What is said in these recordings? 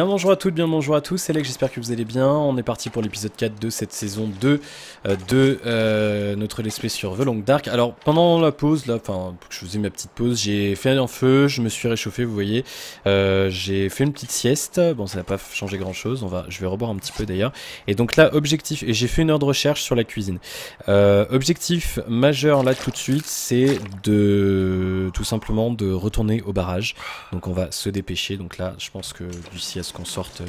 Bien bonjour à toutes, bien bonjour à tous, c'est Lec, j'espère que vous allez bien. On est parti pour l'épisode 4 de cette saison 2 de notre let's play sur The Long Dark. Alors pendant la pause, là, enfin je faisais ma petite pause, j'ai fait un feu, je me suis réchauffé, vous voyez. J'ai fait une petite sieste, bon ça n'a pas changé grand chose, je vais reboire un petit peu d'ailleurs. Et donc là, objectif, et j'ai fait une heure de recherche sur la cuisine. Objectif majeur là tout de suite, c'est de tout simplement de retourner au barrage. Donc on va se dépêcher, donc là je pense que d'ici à ce qu'on sorte,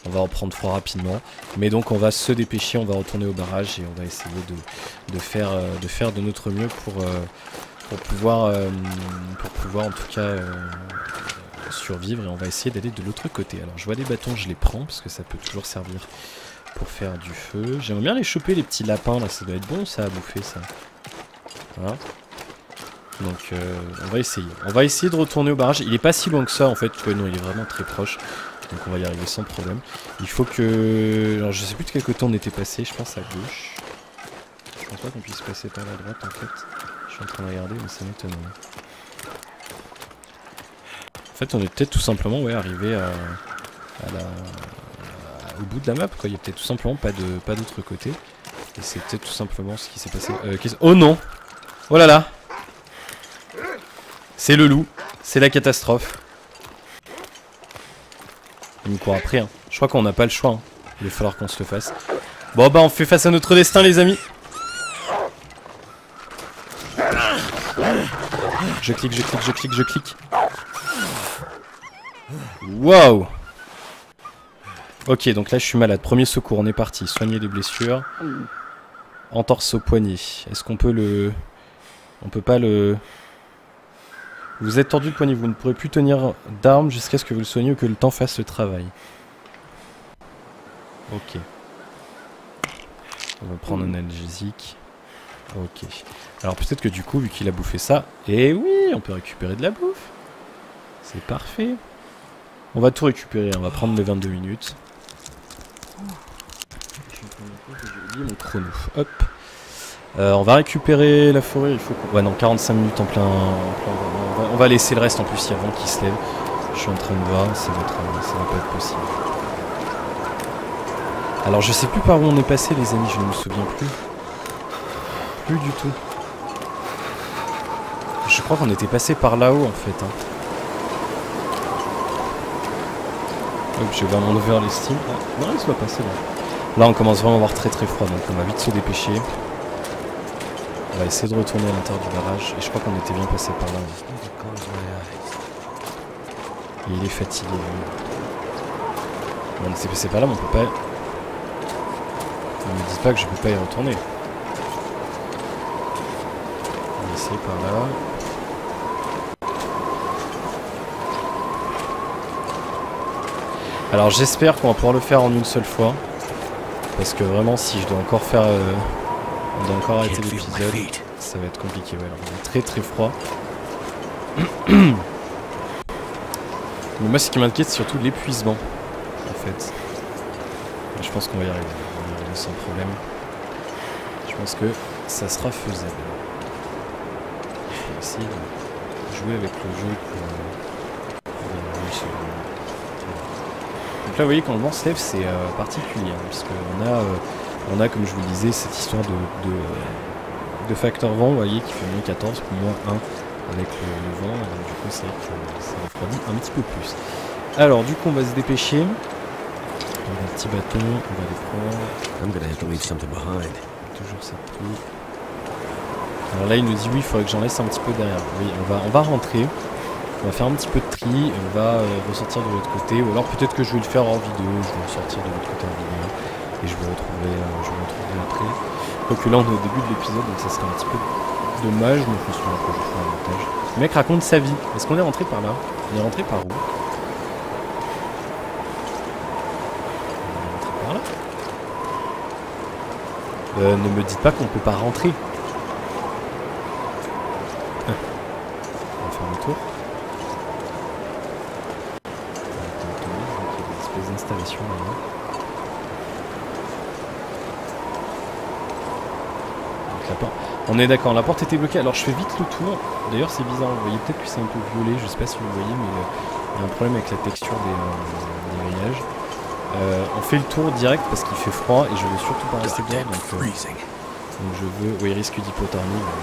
on va en prendre froid rapidement. Mais donc on va se dépêcher, on va retourner au barrage et on va essayer de faire de notre mieux pour pouvoir en tout cas survivre. Et on va essayer d'aller de l'autre côté. Alors je vois des bâtons, je les prends parce que ça peut toujours servir pour faire du feu. J'aimerais bien les choper les petits lapins là, ça doit être bon ça à bouffer ça. Voilà. Donc on va essayer. On va essayer de retourner au barrage. Il est pas si loin que ça en fait. Ouais, non, il est vraiment très proche. Donc on va y arriver sans problème. Il faut que... Alors je sais plus de quel côté on était passé. Je pense à gauche. Je pense pas qu'on puisse passer par la droite en fait. Je suis en train de regarder mais ça m'étonne. En fait on est peut-être tout simplement arrivé au bout de la map quoi. Il y a peut-être tout simplement pas d'autre côté. Et c'est peut-être tout simplement ce qui s'est passé. Oh non! Oh là là! C'est le loup, c'est la catastrophe. Il me court après, hein. Je crois qu'on n'a pas le choix, hein. Il va falloir qu'on se le fasse. Bon bah on fait face à notre destin les amis. Je clique, je clique, je clique, je clique. Waouh. Ok, donc là je suis malade. Premier secours, on est parti. Soigner les blessures. Entorse au poignet. Est-ce qu'on peut le... On peut pas le... Vous êtes tordu le poignet, vous ne pourrez plus tenir d'armes jusqu'à ce que vous le soigniez ou que le temps fasse le travail. Ok. On va prendre un analgésique. Ok. Alors peut-être que du coup, vu qu'il a bouffé ça... Eh oui, on peut récupérer de la bouffe. C'est parfait. On va tout récupérer, on va prendre les 22 minutes. J'ai oublié mon chrono. Hop. On va récupérer la forêt, il faut qu'on... Ouais non, 45 minutes en plein... On va laisser le reste en plus, il y a vent qui se lève. Je suis en train de voir, ça va pas être possible. Alors je sais plus par où on est passé les amis, je ne me souviens plus. Plus du tout. Je crois qu'on était passé par là-haut en fait. Hein. Hop, je vais m'enlever l'estime. Ah, non, il se va passer là. Là on commence vraiment à avoir très très froid, donc on va vite se dépêcher. On va essayer de retourner à l'intérieur du barrage. Et je crois qu'on était bien passé par là. Et il est fatigué. Bon, on s'est passé par là, mais on peut pas... Ne me dites pas que je peux pas y retourner. On va essayer par là. Alors j'espère qu'on va pouvoir le faire en une seule fois. Parce que vraiment, si je dois encore faire... On doit encore arrêter l'épisode, ça va être compliqué, ouais, alors il est très très froid. Mais moi ce qui m'inquiète c'est surtout l'épuisement, en fait. Mais je pense qu'on va y arriver, sans problème. Je pense que ça sera faisable. Je vais essayer de jouer avec le jeu pour... Donc là vous voyez quand le vent se lève c'est particulier, hein, parce qu'on a... On a, comme je vous le disais, cette histoire de facteur vent, vous voyez, qui fait moins 14 pour moins 1 avec le vent. Donc, du coup, c'est vrai que ça refroidit un petit peu plus. Alors, du coup, on va se dépêcher. On a des petits bâtons, on va les prendre. Toujours cette pluie. Alors là, il nous dit oui, il faudrait que j'en laisse un petit peu derrière. Oui, on va rentrer. On va faire un petit peu de tri. On va ressortir de l'autre côté. Ou alors, peut-être que je vais le faire en vidéo. Je vais ressortir de l'autre côté en vidéo. Et je vais retrouver après. Quoique là on est au début de l'épisode donc ça serait un petit peu dommage, mais je me souviens que je ferai un montage. Le mec raconte sa vie. Est-ce qu'on est rentré par là? On est rentré par où? On est rentré par là? Ne me dites pas qu'on peut pas rentrer. On va faire un tour. Il y a des espèces d'installations là-bas. On est d'accord, la porte était bloquée, alors je fais vite le tour. D'ailleurs c'est bizarre, vous voyez peut-être que c'est un peu violet, je sais pas si vous voyez, mais il y a un problème avec la texture des grillages. fait le tour direct parce qu'il fait froid et je veux surtout pas rester dehors. Donc je veux... Oui, risque d'hypothermie. On va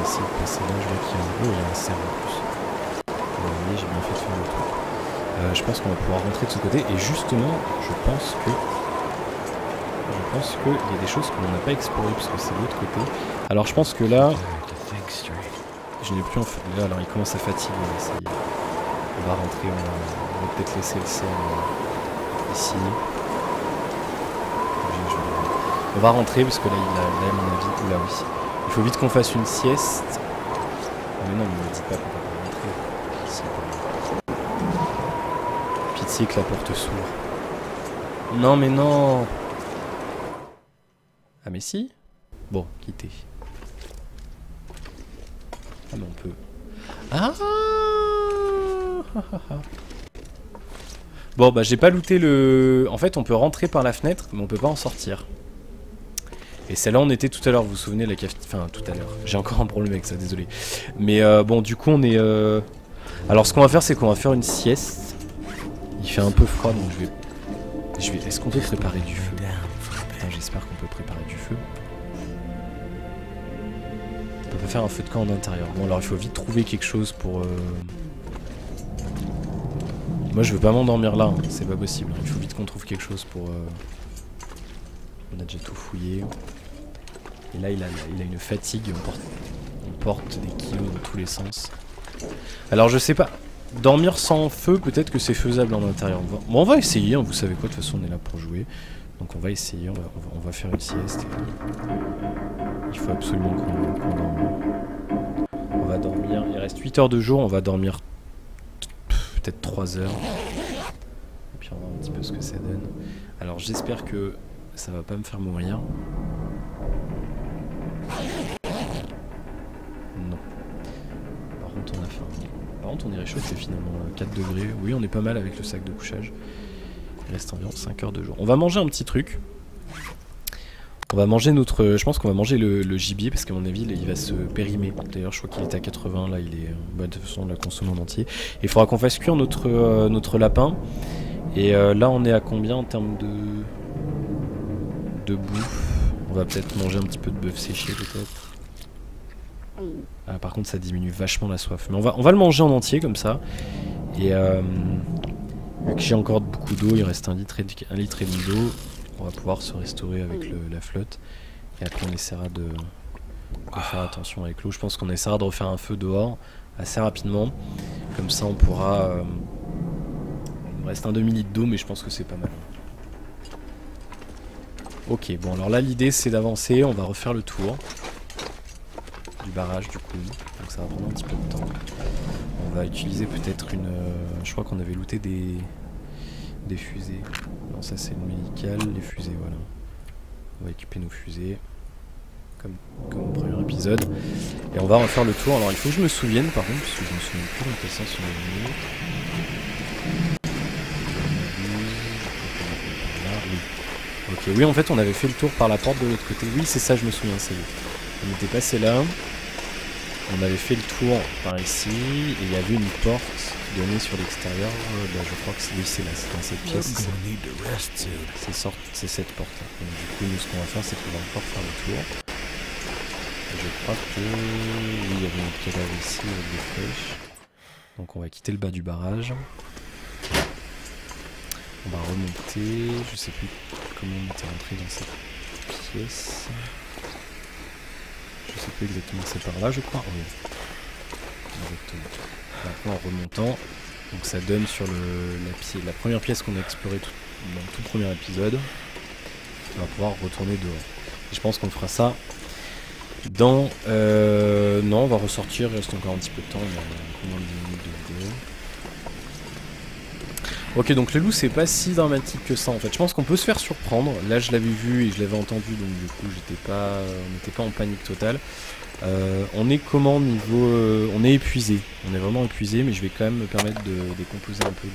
essayer de passer là. Je vois qu'il y a un... Oh, il y a un cerf en plus. Oui, j'ai bien fait de faire le tour. Je pense qu'on va pouvoir rentrer de ce côté. Et justement, je pense qu'il y a des choses qu'on n'a pas explorées parce que c'est de l'autre côté. Alors je pense que là... Je n'ai plus en feu. Là, alors il commence à fatiguer. Ça y est. On va rentrer, on va peut-être laisser le cerf ici. On va rentrer parce que là, à mon avis, oula oui. Il faut vite qu'on fasse une sieste. Mais non, ne me dites pas qu'on va pas rentrer. Pitié que la porte s'ouvre. Non, mais non. Ah, mais si. Bon, quittez. Ah, mais on peut. Ah. Bon, bah, j'ai pas looté le. En fait, on peut rentrer par la fenêtre, mais on peut pas en sortir. Et celle-là, on était tout à l'heure, vous vous souvenez, la cafetière. Enfin, tout à l'heure. J'ai encore un problème avec ça, désolé. Mais bon, du coup, on est. Alors, ce qu'on va faire, c'est qu'on va faire une sieste. Il fait un peu froid, donc je vais. Est-ce qu'on peut préparer du feu? Putain, j'espère qu'on peut préparer du feu. On peut faire un feu de camp en intérieur. Bon, alors il faut vite trouver quelque chose pour. Moi, je veux pas m'endormir là, hein. C'est pas possible. Il faut vite qu'on trouve quelque chose pour. On a déjà tout fouillé. Et là, il a une fatigue. On porte des kilos dans tous les sens. Alors, je sais pas. Dormir sans feu, peut-être que c'est faisable en intérieur. Bon, on va essayer. Hein. Vous savez quoi, de toute façon, on est là pour jouer. Donc, on va essayer. On va faire une sieste. Il faut absolument qu'on dorme. On va dormir. Il reste 8 heures de jour. On va dormir peut-être 3 heures. Et puis, on va voir un petit peu ce que ça donne. Alors, j'espère que ça va pas me faire mourir. Non. Par contre, on a faim. Par contre, on est réchauffé finalement. 4 degrés. Oui, on est pas mal avec le sac de couchage. Il reste environ 5 heures de jour. On va manger un petit truc. On va manger notre... Je pense qu'on va manger le gibier parce qu'à mon avis, il va se périmer. D'ailleurs, je crois qu'il était à 80. Là, il est... Bah, de toute façon, on l'a consommé en entier. Et il faudra qu'on fasse cuire notre lapin. Et là, on est à combien en termes de bouffe? On va peut-être manger un petit peu de bœuf séché, peut-être. Ah, par contre, ça diminue vachement la soif. Mais on va le manger en entier, comme ça. Et vu que j'ai encore beaucoup d'eau, il reste 1 litre et demi d'eau. On va pouvoir se restaurer avec la flotte. Et après, on essaiera de faire attention avec l'eau. Je pense qu'on essaiera de refaire un feu dehors assez rapidement. Comme ça, on pourra... il me reste un demi-litre d'eau, mais je pense que c'est pas mal. Ok, bon, alors là, l'idée, c'est d'avancer. On va refaire le tour du barrage, du coup. Donc ça va prendre un petit peu de temps. On va utiliser peut-être une... je crois qu'on avait looté des fusées. Non, ça c'est le médical, les fusées, voilà. On va équiper nos fusées, comme au premier épisode. Et on va refaire le tour. Alors il faut que je me souvienne par contre, parce que je me souviens plus dans quel sens on est venu. Ok, oui, en fait on avait fait le tour par la porte de l'autre côté. Oui, c'est ça, je me souviens, c'est bon. On était passé là. On avait fait le tour par ici et il y avait une porte donnée sur l'extérieur. Bah, je crois que c'est là, c'est dans cette pièce. C'est cette porte là. Donc, du coup, nous, ce qu'on va faire, c'est qu'on va encore faire le tour. Et je crois que oui, il y avait notre cadavre ici avec des flèches. Donc, on va quitter le bas du barrage. On va remonter. Je sais plus comment on était rentré dans cette pièce. Je sais plus exactement, c'est par là je crois. Oui. Exactement. Maintenant en remontant, donc ça donne sur la première pièce qu'on a explorée dans le tout premier épisode. On va pouvoir retourner dehors. Et je pense qu'on fera ça dans... non, on va ressortir, il reste encore un petit peu de temps, il y a combien de minutes de vidéo. Ok, donc le loup c'est pas si dramatique que ça en fait. Je pense qu'on peut se faire surprendre. Là je l'avais vu et je l'avais entendu, donc du coup on n'était pas en panique totale. On est comment niveau... on est épuisé. On est vraiment épuisé, mais je vais quand même me permettre de décomposer un peu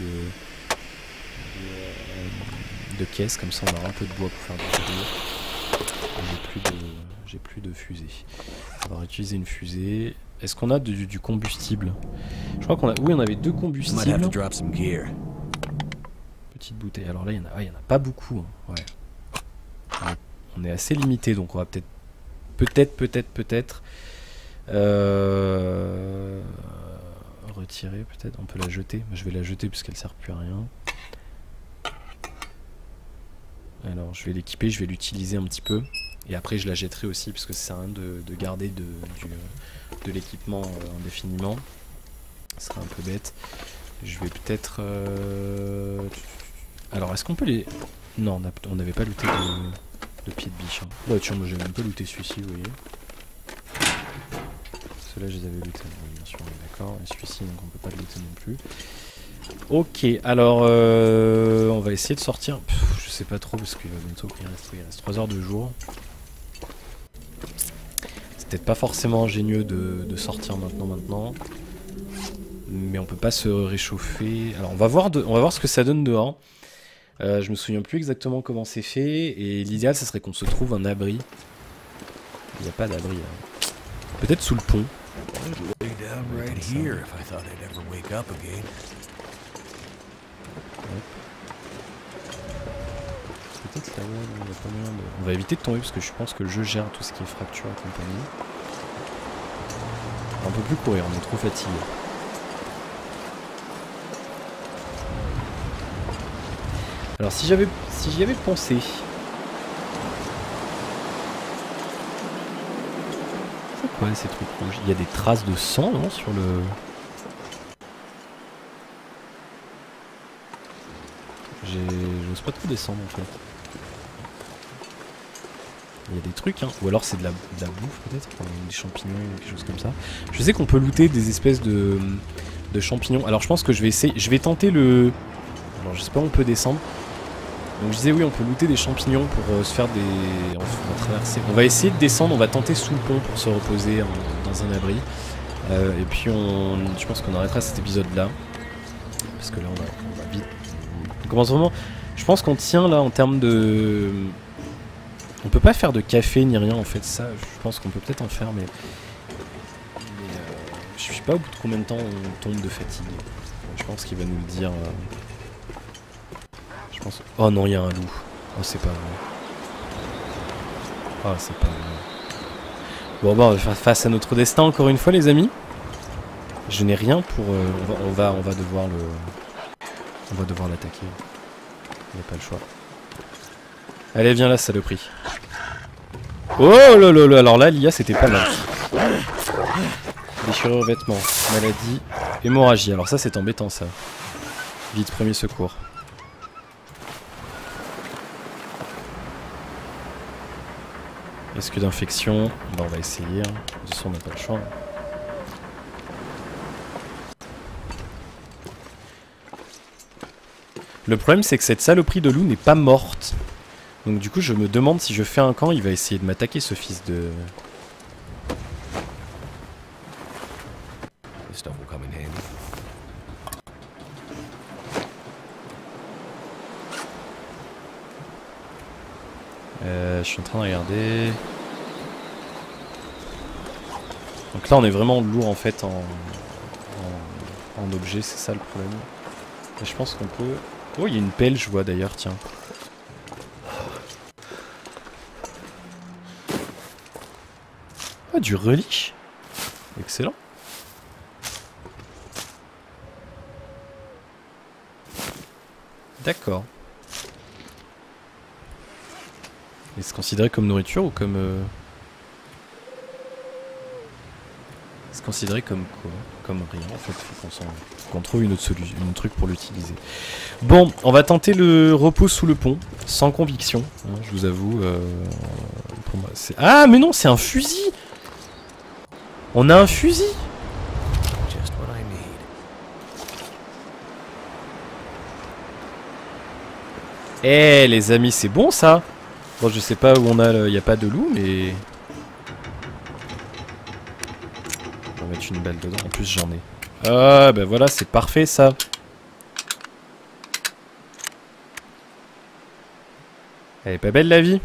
de caisse, comme ça on aura un peu de bois pour faire des vidéos. J'ai plus de fusée. On va réutiliser une fusée. Est-ce qu'on a du combustible? Je crois qu'on a... Oui, on avait 2 combustibles. Petite bouteille. Alors là, il y en a pas beaucoup. Hein. Ouais. On est assez limité, donc on va peut-être retirer, peut-être. On peut la jeter. Je vais la jeter puisqu'elle sert plus à rien. Alors je vais l'équiper, je vais l'utiliser un petit peu. Et après je la jetterai aussi parce que ça sert à rien de garder de l'équipement indéfiniment. Ce serait un peu bête. Je vais peut-être... Alors est-ce qu'on peut les... Non, on n'avait pas looté de pied de biche. Hein. Bah tiens, moi j'ai même pas looté celui-ci, vous voyez. Ceux-là je les avais lootés, bien sûr, d'accord. Et celui-ci, donc on peut pas le looter non plus. Ok, alors on va essayer de sortir. Je sais pas trop parce qu'il va bientôt il reste 3 heures de jour. C'est peut-être pas forcément ingénieux de sortir maintenant. Mais on peut pas se réchauffer. Alors on va voir ce que ça donne dehors. Je me souviens plus exactement comment c'est fait. Et l'idéal ça serait qu'on se trouve un abri. Il n'y a pas d'abri là. Peut-être sous le pont. Peut-être là, ouais, il y a pas moyen de... On va éviter de tomber parce que je pense que le jeu gère tout ce qui est fracture et compagnie. On peut plus courir, on est trop fatigué. Alors si j'y avais pensé... C'est quoi ces trucs rouges? Il y a des traces de sang, non, sur le... J'ose pas trop descendre en fait. Il y a des trucs, hein. Ou alors c'est de la bouffe peut-être, des champignons ou quelque chose comme ça. Je sais qu'on peut looter des espèces de champignons. Alors je pense que je vais essayer, je vais tenter le... Alors je sais pas où on peut descendre. Donc je disais oui, on peut looter des champignons pour se faire des... On va traverser. On va essayer de descendre, on va tenter sous le pont pour se reposer dans un abri. Et puis je pense qu'on arrêtera cet épisode là. Parce que là on va vite... On commence vraiment... Je pense qu'on tient là en termes de... On peut pas faire de café ni rien en fait, ça je pense qu'on peut peut-être en faire mais je sais pas au bout de combien de temps on tombe de fatigue. Je pense qu'il va nous le dire. Je pense... Oh non, il y a un loup. Oh c'est pas vrai. Oh c'est pas vrai. Bon bah on va faire face à notre destin encore une fois les amis. Je n'ai rien pour... on va devoir le... On va devoir l'attaquer. Il n'y a pas le choix. Allez, viens là, saloperie. Oh là là là, alors là, l'IA, c'était pas mal. Déchirure vêtements, maladie, hémorragie. Alors ça, c'est embêtant, ça. Vite, premier secours. Risque d'infection. Bah, on va essayer. Hein. De toute façon, on n'a pas le choix. Le problème, c'est que cette saloperie de loup n'est pas morte. Donc du coup je me demande si je fais un camp, il va essayer de m'attaquer ce fils de... Je suis en train de regarder... Donc là on est vraiment lourd en fait en objet, c'est ça le problème. Et je pense qu'on peut... Oh il y a une pelle je vois d'ailleurs, tiens. Oh, du relish. Excellent. D'accord. Est-ce considéré comme nourriture ou comme... Est-ce considéré comme quoi? Comme rien en fait, faut qu'on trouve une autre solution, un truc pour l'utiliser. Bon, on va tenter le repos sous le pont, sans conviction, hein, je vous avoue. Pour moi, ah mais non, c'est un fusil. On a un fusil. Eh les amis, c'est bon ça. Bon, je sais pas où on a, il n'y a pas de loup, mais... On va mettre une balle dedans, en plus j'en ai. Ah bah voilà, c'est parfait ça. Elle est pas belle la vie.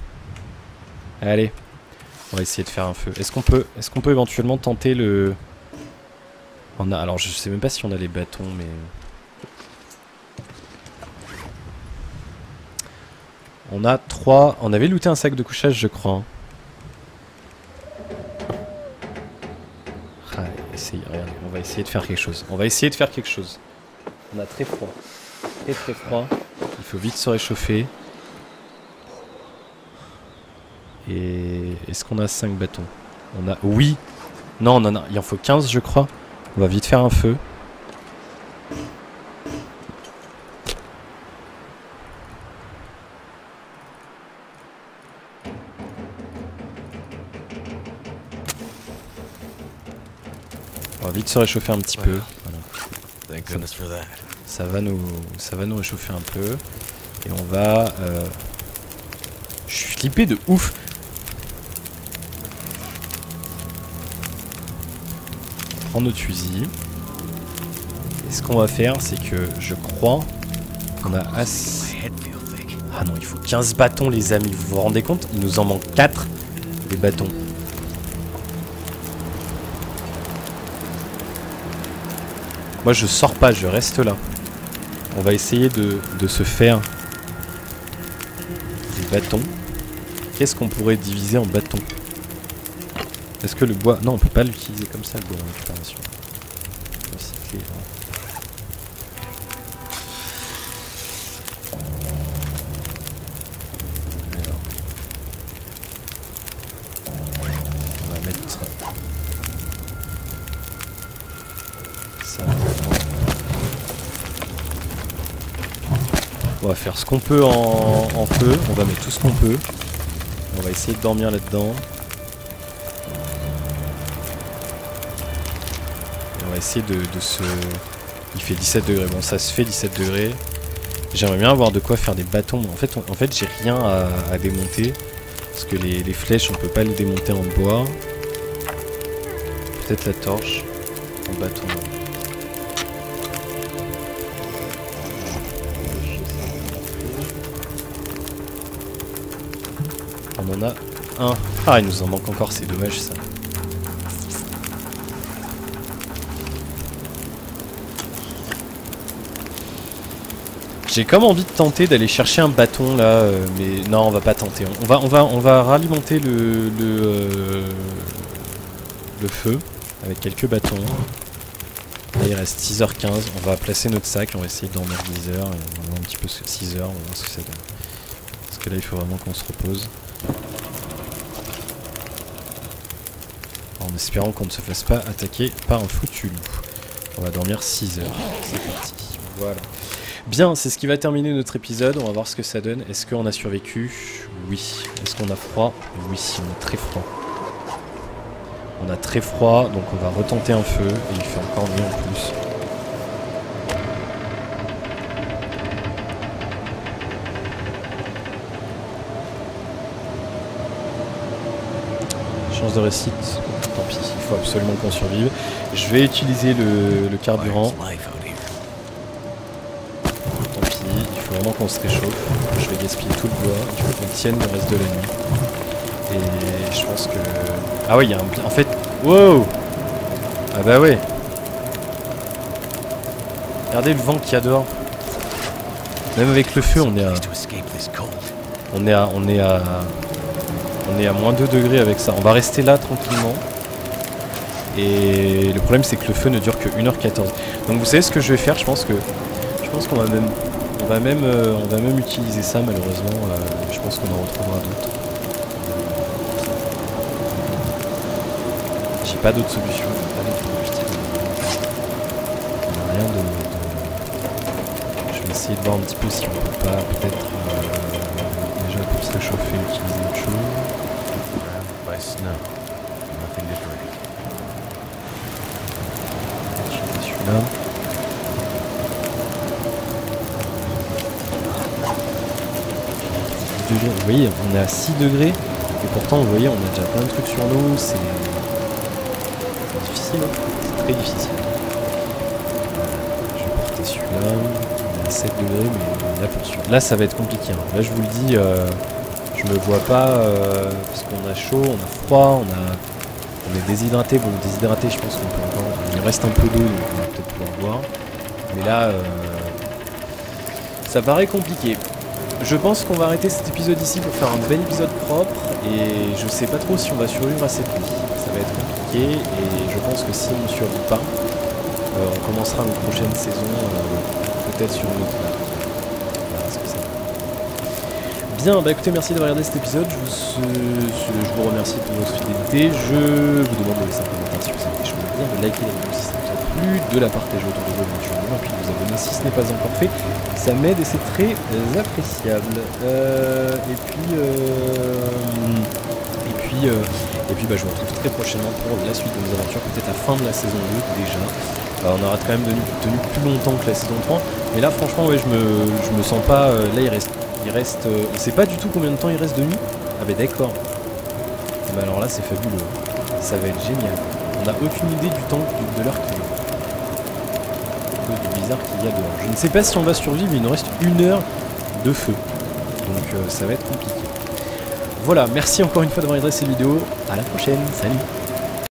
Allez, on va essayer de faire un feu. Est-ce qu'on peut éventuellement tenter le... Alors je sais même pas si on a les bâtons, mais... On a 3... On avait looté un sac de couchage, je crois. Ah, regardez, on va essayer de faire quelque chose. On a très froid. Très froid. Il faut vite se réchauffer. Et... Est-ce qu'on a 5 bâtons? On a... Oui. Non, non, non. Il en faut 15, je crois. On va vite faire un feu. On va vite se réchauffer un petit peu. Voilà. Ça va nous réchauffer un peu. Et on va... Je suis flippé de ouf. On prend notre fusil. Et ce qu'on va faire, c'est que je crois qu'on a assez... Ah non, il faut 15 bâtons, les amis. Vous vous rendez compte? Il nous en manque 4 des bâtons. Moi je sors pas, je reste là. On va essayer de se faire des bâtons. Qu'est-ce qu'on pourrait diviser en bâtons? Est-ce que le bois... Non, on peut pas l'utiliser comme ça, le bois en récupération. Recycler, hein. Alors. On va mettre ça. On va faire ce qu'on peut en feu, on va mettre tout ce qu'on peut. On va essayer de dormir là-dedans. On va essayer de se... Il fait 17 degrés, bon ça se fait 17 degrés. J'aimerais bien avoir de quoi faire des bâtons. En fait j'ai rien à démonter. Parce que les flèches, on peut pas les démonter en bois. Peut-être la torche en bâton. On en a un. Ah, il nous en manque encore, c'est dommage ça. J'ai comme envie de tenter d'aller chercher un bâton là, mais non, on va pas tenter. On va ralimenter le feu avec quelques bâtons. Là, il reste 6h15. On va placer notre sac, on va essayer de dormir 10h. Et on va voir un petit peu 6h, on va voir ce que ça donne. Parce que là, il faut vraiment qu'on se repose. En espérant qu'on ne se fasse pas attaquer par un foutu loup. On va dormir 6 heures. C'est parti. Voilà. Bien, c'est ce qui va terminer notre épisode. On va voir ce que ça donne. Est-ce qu'on a survécu? Oui. Est-ce qu'on a froid? Oui, on a très froid. On a très froid, donc on va retenter un feu. Et il fait encore mieux en plus. Chance de réussite. Tant pis, il faut absolument qu'on survive. Je vais utiliser le carburant. Tant pis, il faut vraiment qu'on se réchauffe. Je vais gaspiller tout le bois. Il faut qu'on tienne le reste de la nuit. Et je pense que... Ah ouais, il y a un... En fait... Wow! Ah bah ouais. Regardez le vent qu'il y a dehors. Même avec le feu, on est à moins 2 degrés avec ça. On va rester là tranquillement. Et le problème c'est que le feu ne dure que 1h14. Donc vous savez ce que je vais faire, je pense qu'on va même utiliser ça malheureusement. Je pense qu'on en retrouvera d'autres. J'ai pas d'autre solution. Rien de... Je vais essayer de voir un petit peu si on peut pas peut-être déjà pour se réchauffer utiliser autre chose. Celui-là. Vous voyez, on est à 6 degrés et pourtant vous voyez on a déjà plein de trucs sur nous, c'est difficile, hein, c'est très difficile. Je vais porter celui-là, on est à 7 degrés mais là pour celui-là, là ça va être compliqué. Hein. Là je vous le dis, je me vois pas parce qu'on a chaud, on a froid, on est déshydraté. Bon, déshydraté je pense qu'on peut encore, il reste un peu d'eau donc on va peut-être pouvoir boire. Mais là, ça paraît compliqué. je pense qu'on va arrêter cet épisode ici pour faire un bel épisode propre. Et je sais pas trop si on va survivre à cette nuit. Ça va être compliqué. Et je pense que si on ne survit pas, on commencera une prochaine saison peut-être sur une autre map. Voilà ce que ça va. Bien, bah écoutez, merci d'avoir regardé cet épisode. Je vous remercie pour votre fidélité. Je vous demande de laisser un commentaire si vous avez des choses à dire, de liker la vidéo si ça vous a plu, de la partager autour de vous éventuellement, et puis de vous abonner si ce n'est pas encore fait. Ça m'aide et c'est très appréciable. Et puis bah, je vous retrouve très prochainement pour la suite de nos aventures, peut-être la fin de la saison 2 déjà. On aura quand même tenu plus longtemps que la saison 3, mais là franchement ouais, je me sens pas. Là il reste on sait pas du tout combien de temps il reste de nuit. Ah bah d'accord. Bah alors là c'est fabuleux, ça va être génial. On n'a aucune idée du temps, de l'heure qu'il est. Du bizarre qu'il y a dehors. Je ne sais pas si on va survivre, mais il nous reste 1 heure de feu. Donc ça va être compliqué. Voilà, merci encore une fois d'avoir regardé cette vidéo. À la prochaine, salut.